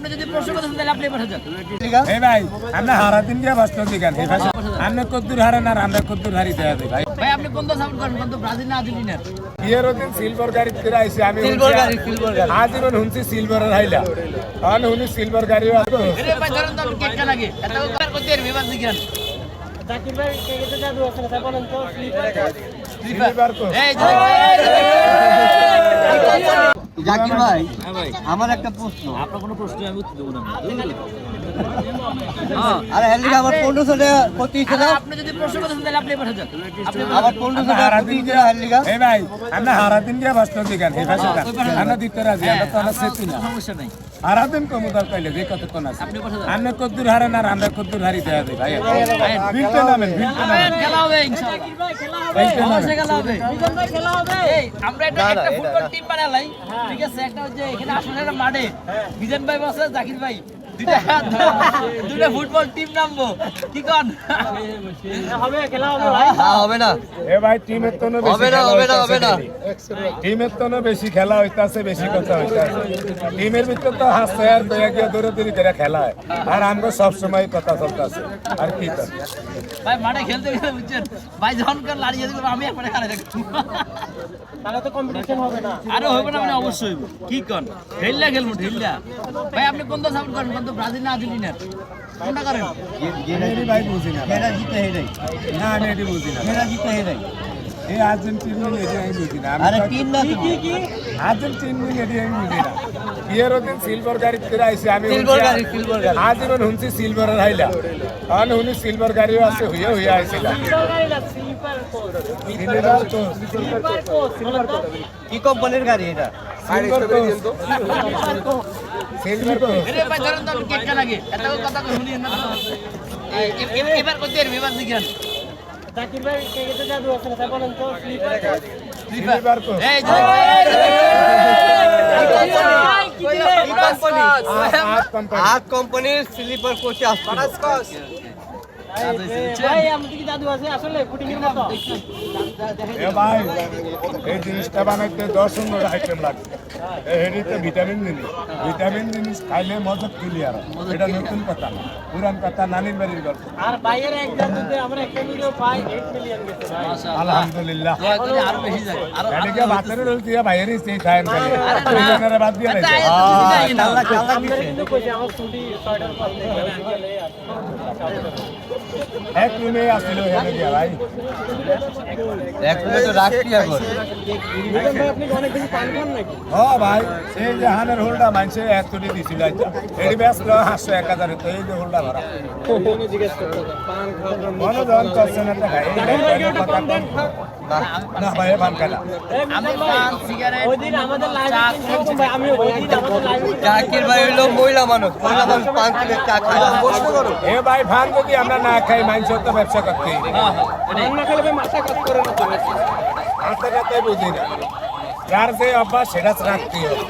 আপনি যদি প্রশ্ন করতেন তাহলে আপনি পাঠান এই ভাই আমরা হারাদিন দিয়ে বাঁচতে দিগান এই ভাষা আমরা কদ্দুর হারে না আমরা কদ্দুর হারিতে হবে ভাই ভাই আপনি কোন দল সাপোর্ট করেন কোন তো ব্রাজিল না আর্জেন্টিনার বিয়ের দিন সিলভার গাড়ি ফিরে আইছি আমি সিলভার গাড়ি আজীবন হুনছি সিলভারের হাইলা আর হুনি সিলভার গাড়িও আছে আরে ভাই ধরেন তো আপনি কেক লাগে এত কর করতে এর বিবাদ দিগান জাকির ভাই কেকেতে জাদু আছে না বলেন তো সিলভার কো এই জাকির ভাই আমার একটা প্রশ্ন আপনার কোনো প্রশ্ন আমি উত্তর দেব না আরে হেলদি আমার 1500 টাকা প্রতি ছিলাম আপনি যদি প্রশ্ন করতেন তাহলে আপনি পাঠান আপনি আমার 1500 টাকা প্রতি ছিল হেলদি এই ভাই আমরা হারাদিন দিয়ে বাঁচতে দিগান এই ভাষা আমরা দিতে রাজি আমরা তো সেটি না সমস্যা নাই হারাদিন কমুদার পাইলে যে কতক্ষণ আছে আপনি পাঠান আমরা কদ্দুর হারে না আমরা কদ্দুর হারিতে হবে ভাই বিলতে নামেন বিলতে নামেন খেলা হবে ইনশাআল্লাহ অবশ্যই খেলা হবে বিজন ভাই খেলা হবে এই আমরা একটা ফুটবল টিম বানালাই ঠিক আছে একটা হচ্ছে এখানে আসলে একটা মাঠে বিজন ভাই বসে জাকির ভাই দুটা ফুটবল টিম নামবো কি কোন হবে খেলা হবে ভাই না হবে না এ ভাই টিমের তো হবে না হবে না টিমের তো বেশি খেলা হইতাছে বেশি কথা হইতাছে টিমের ভিতর তো হাসতে আর কইয়া গিয়া দৌড়াদৌড়ি করে খেলা হয় আর আমগো সব সময় কথা চলতেছে আর কি তো ভাই মাঠে খেলতে গেলে বুঝছেন ভাই যখন করে লাড়িয়ে দিল আমি একবারে খেলা দেখব তাহলে তো কম্পিটিশন হবে না আরে হবে না মানে অবশ্যই হইব কি কোন ঢেল্লা খেলবো ঢেল্লা ভাই আপনি কোন দল সাপোর্ট করেন কোন তো ব্রাজিল না আর্জেন্টিনার কোনটা করেন এটি ভাই বুঝি না হেরা জিতে হেরাই না আমি এটি বুঝি না হেরা জিতে হেরাই এই আর্জেন্টিনা এটি আমি বুঝি না আরে টিম না কি আর্জেন্টিনা এটি আমি বুঝি না বিয়ের দিন সিলভার গাড়ি ফিরে আইছি আমি সিলভার গাড়ি আজীবন হুনছি সিলভারের হাইলা আর হুনি সিলভার গাড়িও আছে হইয়া হইয়া আইছিলাম স্লিপার কোচ সিলভার তো সিলভার কোচ কি কোম্পানির গাড়ি এটা সিলভার তো সিলভার তো আরে ভাই ধরেন তো আপনি কেক লাগে এত কথা শুনি না এবার করতে এর বিবাদ দিগান জাকির ভাই কেকেতে জাদু আছে না বলেন তো সিলভার তো এই আট কোম্পানির স্লিপার কোচে আসছে ভাই আমাদের কি জাদু আছে আসলে ফুটিং এর মতো এ ভাই এই জিনিসটা বানাইতে 10 সুন্দর আইটেম লাগে এডিতে ভিটামিন জিনিস খাইলে মজা ক্লিয়ার এটা নতুন কথা না পুরান কথা নানির বাড়ির গল্প আর বাইরের এক জাদুতে আমরা একটা ভিডিও পাই 8 মিলিয়ন গেছে ভাই আলহামদুলিল্লাহ দয়া করে আরো বেশি যায় আরো এদিকে বাতের রোল দিয়ে বাইরেই সেই খায়েন খালি দুজনেরা বাদ দিয়ে লাইছে আমরা কিন্তু কইছি আমার ছুটি 6টার পর থেকে বিকেলে এক রুমে আসছিল এখানে দিয়া ভাই এক মিনিট তো রাখতি এখন বিজন ভাই আপনি অনেক বেশি পান খান নাকি ও ভাই এই যে হানের হোলটা মানছে 1 কোটি দিছিল আচ্ছা এডি ব্যস্ত 500 1000 তো এই যে হোলটা ভরা উনি জিজ্ঞেস করতে পান খাওয়ার মনে জন করছে না টাকা এই কথা কম না ভাই পান খালা আমি পান সিগারেট ওই দিন আমাদের লাইভে ভাই আমি ওই দিন আমাদের লাইভে জাকির ভাই হলো মহিলা মানুষ 5 প্লেট চা খায় প্রশ্ন করো এ ভাই ভান যদি আমরা না খাই মানছে তো ব্যবসা করতে রান্না খেলে ভাই মাথা কাজ করে না তো মাথাটাতে বুঝি না যার যে অভ্যাস সেটা রাখতে হবে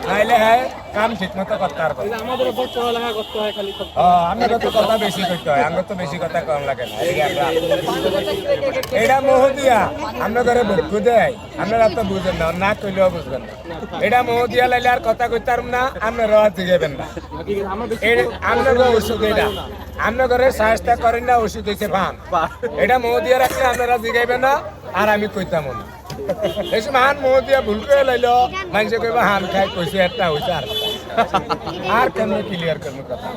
নাইলে হ্যাঁ কাম ঠিক মতো করতে পারবো আমাদের উপর পড়ালেখা করতে হয় খালি সব আমরা তো কথা বেশি করতে হয় আমরা তো বেশি কথা কম লাগে না এটা মোহ দিয়া আমরা ঘরে ভক্ষ দেয় আপনারা তো বুঝেন না না কইলেও বুঝবেন না এটা মোহ দিয়া লাইলে আর কথা কইতে পারব না আপনারা রাত জিগাবেন না আমরা ওষুধ এটা আমরা ঘরে সাহায্য করেন না ওষুধ হয়েছে ভান এটা মোহ দিয়া রাখলে আপনারা জিগাইবেন না আর আমি কইতাম না এই হান মোহ দিয়া ভুল করে লাইল মানুষে কইবা হান খাই কইছে একটা হয়েছে আর কেন ক্লিয়ার করবো কথা